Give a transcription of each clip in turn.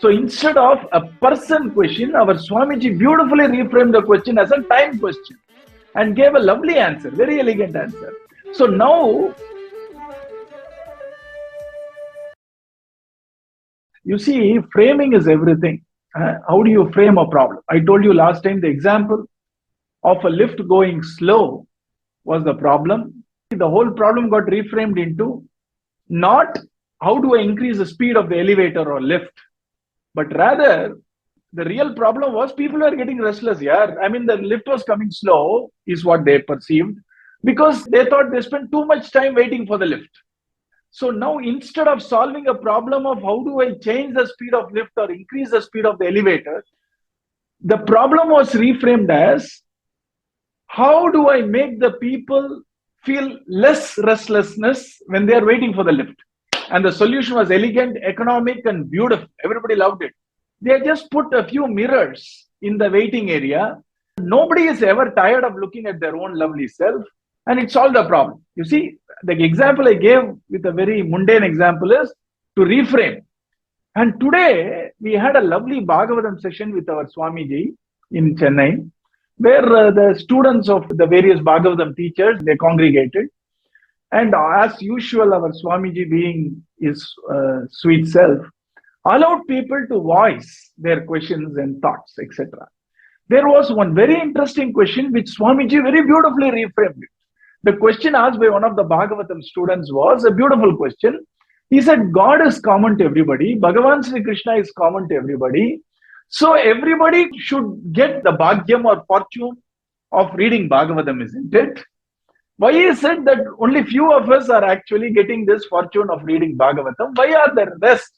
So instead of a person question, our Swamiji beautifully reframed the question as a time question and gave a lovely answer, very elegant answer. So now, you see, framing is everything. How do you frame a problem? I told you last time the example of a lift going slow was the problem. The whole problem got reframed into not how do I increase the speed of the elevator or lift, but rather the real problem was people were getting restless here. I mean, the lift was coming slow is what they perceived because they thought they spent too much time waiting for the lift. So now instead of solving a problem of how do I change the speed of lift or increase the speed of the elevator, the problem was reframed as how do I make the people feel less restlessness when they are waiting for the lift. And the solution was elegant, economic, and beautiful. Everybody loved it. They just put a few mirrors in the waiting area. Nobody is ever tired of looking at their own lovely self, and it solved the problem. You see, the example I gave with a very mundane example is to reframe. And today, we had a lovely Bhagavatam session with our Swamiji in Chennai, where the students of the various Bhagavatam teachers, they congregated. And as usual, our Swamiji, being his sweet self, allowed people to voice their questions and thoughts, etc. There was one very interesting question which Swamiji very beautifully reframed it. The question asked by one of the Bhagavatam students was a beautiful question. He said, God is common to everybody. Bhagavan Sri Krishna is common to everybody. So everybody should get the bhagyam or fortune of reading Bhagavatam, isn't it? Why is it that only few of us are actually getting this fortune of reading Bhagavatam? Why are the rest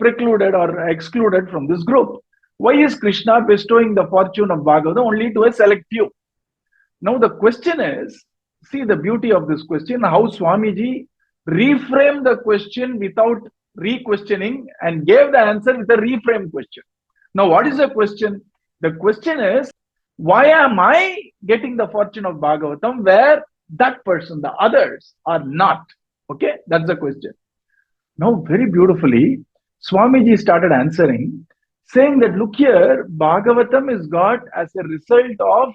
precluded or excluded from this group? Why is Krishna bestowing the fortune of Bhagavatam only to a select few? Now the question is, see the beauty of this question, how Swamiji reframed the question without re-questioning and gave the answer with a reframed question. Now what is the question? The question is, why am I getting the fortune of Bhagavatam where that person, the others, are not? Okay, that's the question. Now very beautifully, Swamiji started answering, saying that look here, Bhagavatam is got as a result of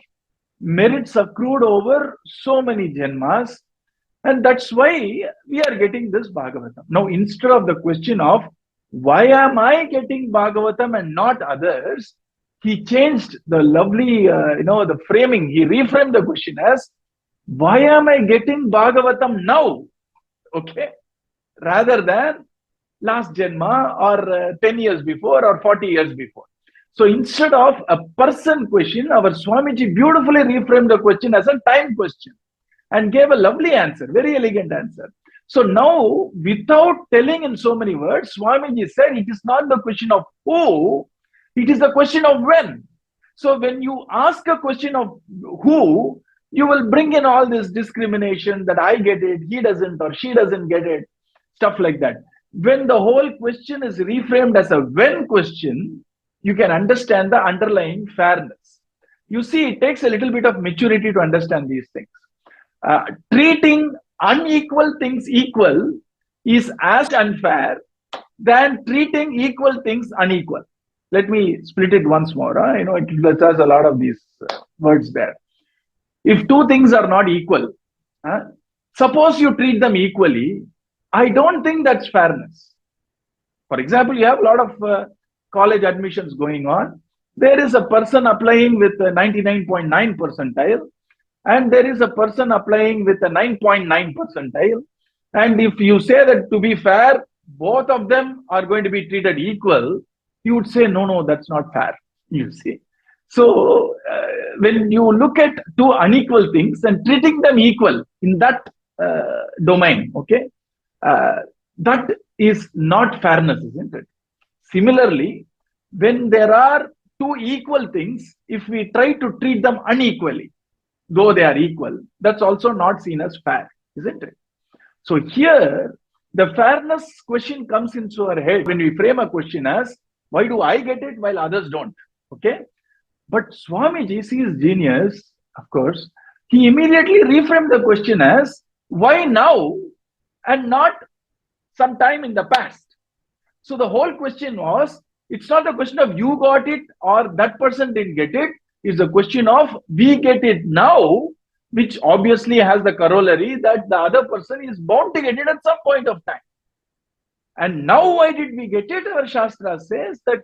merits accrued over so many janmas, and that's why we are getting this Bhagavatam. Now instead of the question of why am I getting Bhagavatam and not others, he changed the lovely, the framing. He reframed the question as, why am I getting Bhagavatam now? Okay, rather than last janma or 10 years before or 40 years before. So instead of a person question, our Swamiji beautifully reframed the question as a time question and gave a lovely answer, very elegant answer. So now, without telling in so many words, Swamiji said it is not the question of who, it is the question of when. So when you ask a question of who, you will bring in all this discrimination that I get it, he doesn't, or she doesn't get it, stuff like that. When the whole question is reframed as a when question, you can understand the underlying fairness. You see, it takes a little bit of maturity to understand these things. Treating unequal things equal is as unfair than treating equal things unequal. Let me split it once more. It has a lot of these words there. If two things are not equal, suppose you treat them equally, I don't think that's fairness. For example, you have a lot of college admissions going on. There is a person applying with a 99.9 percentile, and there is a person applying with a 9.9 percentile. And if you say that to be fair, both of them are going to be treated equal, you would say, no, that's not fair, you see. So when you look at two unequal things and treating them equal in that domain, okay, that is not fairness, isn't it? Similarly, when there are two equal things, if we try to treat them unequally, though they are equal, that's also not seen as fair, isn't it? So here, the fairness question comes into our head when we frame a question as, why do I get it while others don't? Okay. But Swamiji sees genius, of course. He immediately reframed the question as, why now and not sometime in the past? So the whole question was, It's not a question of you got it or that person didn't get it. It's a question of we get it now, which obviously has the corollary that the other person is bound to get it at some point of time. And now why did we get it? Our Shastra says that,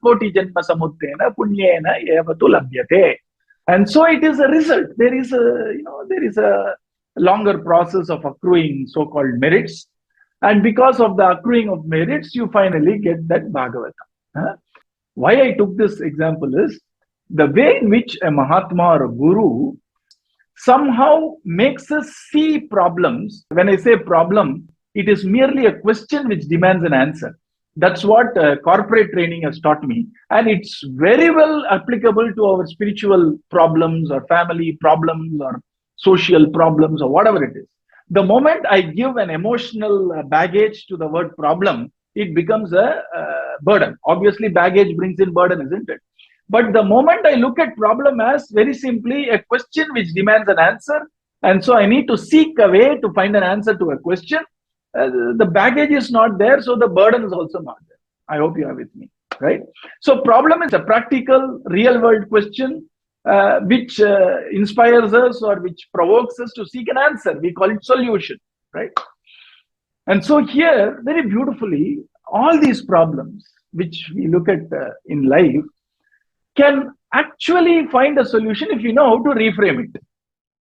koti janma samuttena punyena evatu labhyate. And so it is a result. There is a longer process of accruing so-called merits. And because of the accruing of merits, you finally get that Bhagavatam. Why I took this example is the way in which a Mahatma or a Guru somehow makes us see problems. When I say problem, it is merely a question which demands an answer. That's what corporate training has taught me. And it's very well applicable to our spiritual problems or family problems or social problems or whatever it is. The moment I give an emotional baggage to the word problem, it becomes a burden. Obviously, baggage brings in burden, isn't it? But the moment I look at problem as very simply a question which demands an answer, and so I need to seek a way to find an answer to a question, the baggage is not there, so the burden is also not there. I hope you are with me, right? So problem is a practical, real-world question which inspires us or which provokes us to seek an answer. We call it solution, right? And so here, very beautifully, all these problems which we look at in life can actually find a solution if you know how to reframe it.